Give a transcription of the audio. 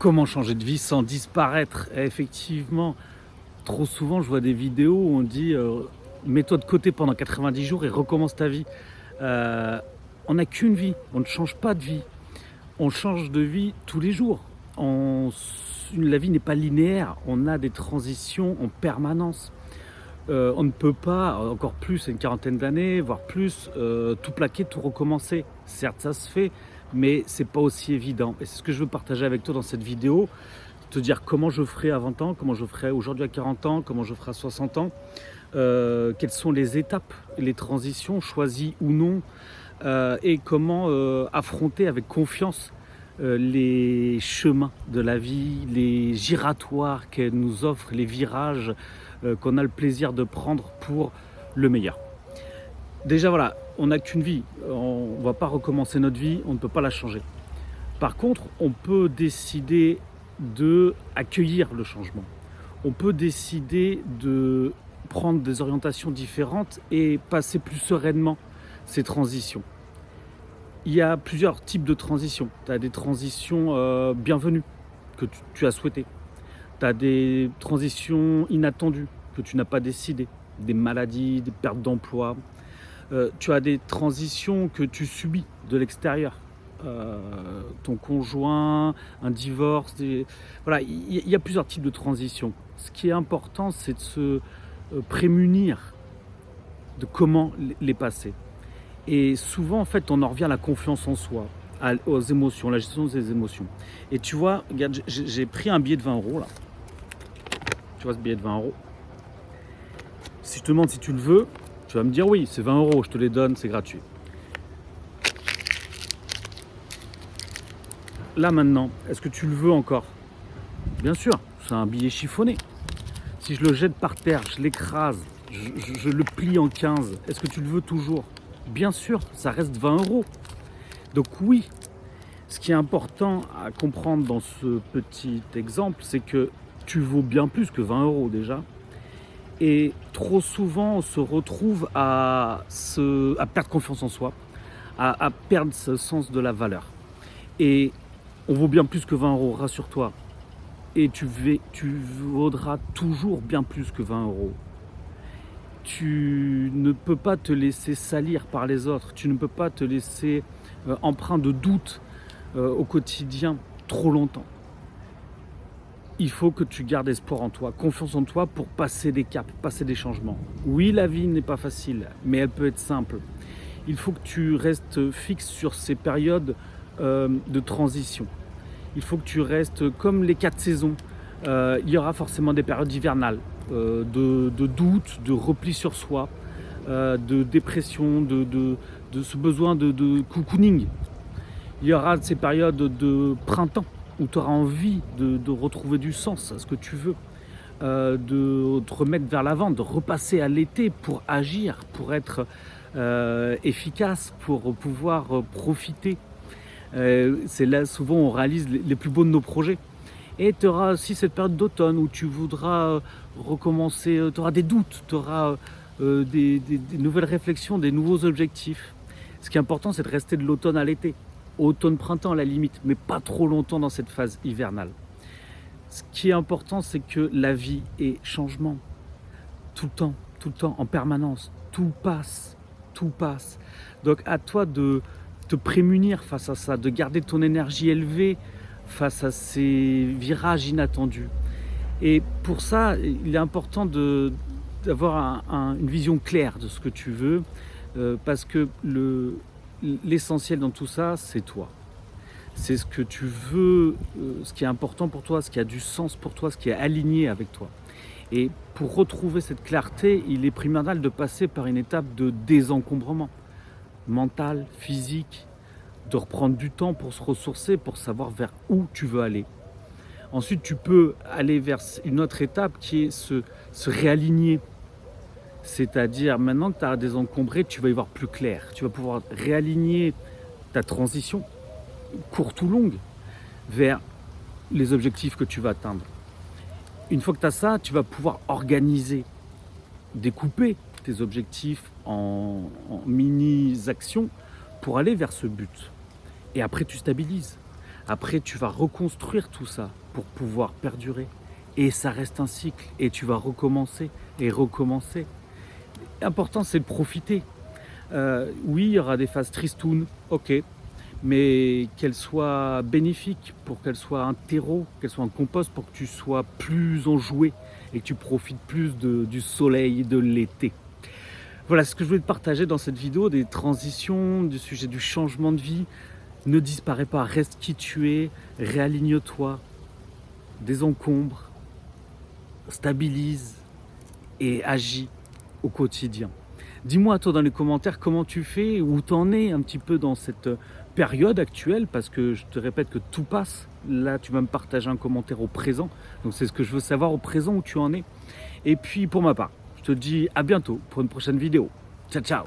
Comment changer de vie sans disparaître? Et effectivement, trop souvent, je vois des vidéos où on dit mets-toi de côté pendant 90 jours et recommence ta vie. Euh, on n'a qu'une vie, on ne change pas de vie. On change de vie tous les jours. La vie n'est pas linéaire, on a des transitions en permanence. On ne peut pas, encore plus à une quarantaine d'années, voire plus, tout plaquer, tout recommencer. Certes, ça se fait, mais c'est pas aussi évident. Et c'est ce que je veux partager avec toi dans cette vidéo, te dire comment je ferai à 20 ans, comment je ferai aujourd'hui à 40 ans, comment je ferai à 60 ans, quelles sont les étapes, les transitions, choisies ou non, et comment affronter avec confiance les chemins de la vie, les giratoires qu'elle nous offre, les virages qu'on a le plaisir de prendre pour le meilleur. Déjà voilà, on n'a qu'une vie, on ne va pas recommencer notre vie, on ne peut pas la changer. Par contre, on peut décider d'accueillir le changement. On peut décider de prendre des orientations différentes et passer plus sereinement ces transitions. Il y a plusieurs types de transitions. Tu as des transitions bienvenues que tu as souhaitées. Tu as des transitions inattendues que tu n'as pas décidées. Des maladies, des pertes d'emploi. Tu as des transitions que tu subis de l'extérieur. Ton conjoint, un divorce. Voilà, il y a plusieurs types de transitions. Ce qui est important, c'est de se prémunir de comment les passer. Et souvent, en fait, on en revient à la confiance en soi, aux émotions, la gestion des émotions. Et tu vois, regarde, j'ai pris un billet de 20 euros là. Tu vois ce billet de 20 euros. Si je te demande si tu le veux, tu vas me dire oui, c'est 20 euros, je te les donne, c'est gratuit. Là maintenant, est-ce que tu le veux encore? Bien sûr, c'est un billet chiffonné. Si je le jette par terre, je l'écrase, je le plie en 15, est-ce que tu le veux toujours? Bien sûr, ça reste 20 euros. Donc oui, ce qui est important à comprendre dans ce petit exemple, c'est que tu vaux bien plus que 20 euros déjà. Et trop souvent, on se retrouve à perdre confiance en soi, à perdre ce sens de la valeur. Et on vaut bien plus que 20 euros, rassure-toi. Et tu vaudras toujours bien plus que 20 euros. Tu ne peux pas te laisser salir par les autres. Tu ne peux pas te laisser empreint de doute au quotidien trop longtemps. Il faut que tu gardes espoir en toi, confiance en toi pour passer des caps, passer des changements. Oui, la vie n'est pas facile, mais elle peut être simple. Il faut que tu restes fixe sur ces périodes de transition. Il faut que tu restes comme les 4 saisons. Il y aura forcément des périodes hivernales, de doute, de repli sur soi, de dépression, de ce besoin de cocooning. Il y aura ces périodes de printemps où tu auras envie de retrouver du sens à ce que tu veux, de te remettre vers l'avant, de repasser à l'été pour agir, pour être efficace, pour pouvoir profiter. C'est là souvent on réalise les plus beaux de nos projets. Et tu auras aussi cette période d'automne où tu voudras recommencer, tu auras des doutes, tu auras des nouvelles réflexions, des nouveaux objectifs. Ce qui est important, c'est de rester de l'automne à l'été. Automne-printemps à la limite, mais pas trop longtemps dans cette phase hivernale. Ce qui est important, c'est que la vie est changement. Tout le temps, en permanence. Tout passe, tout passe. Donc à toi de te prémunir face à ça, de garder ton énergie élevée face à ces virages inattendus. Et pour ça, il est important d'avoir une vision claire de ce que tu veux, parce que l'essentiel dans tout ça, c'est toi. C'est ce que tu veux, ce qui est important pour toi, ce qui a du sens pour toi, ce qui est aligné avec toi. Et pour retrouver cette clarté, il est primordial de passer par une étape de désencombrement mental, physique, de reprendre du temps pour se ressourcer, pour savoir vers où tu veux aller. Ensuite, tu peux aller vers une autre étape qui est se réaligner. C'est-à-dire, maintenant que tu as désencombré, tu vas y voir plus clair. Tu vas pouvoir réaligner ta transition, courte ou longue, vers les objectifs que tu vas atteindre. Une fois que tu as ça, tu vas pouvoir organiser, découper tes objectifs en mini-actions pour aller vers ce but. Et après, tu stabilises. Après, tu vas reconstruire tout ça pour pouvoir perdurer. Et ça reste un cycle. Et tu vas recommencer et recommencer. L'important, c'est de profiter. Oui, il y aura des phases tristounes, ok. Mais qu'elles soient bénéfiques, pour qu'elles soient un terreau, qu'elles soient un compost, pour que tu sois plus enjoué et que tu profites plus du soleil de l'été. Voilà ce que je voulais te partager dans cette vidéo, des transitions, du sujet du changement de vie. Ne disparais pas, reste qui tu es, réaligne-toi, désencombre, stabilise et agis au quotidien. Dis-moi toi dans les commentaires comment tu fais, où t'en es un petit peu dans cette période actuelle, parce que je te répète que tout passe. Là, tu vas me partager un commentaire au présent, donc c'est ce que je veux savoir au présent où tu en es. Et puis pour ma part, je te dis à bientôt pour une prochaine vidéo. Ciao, ciao!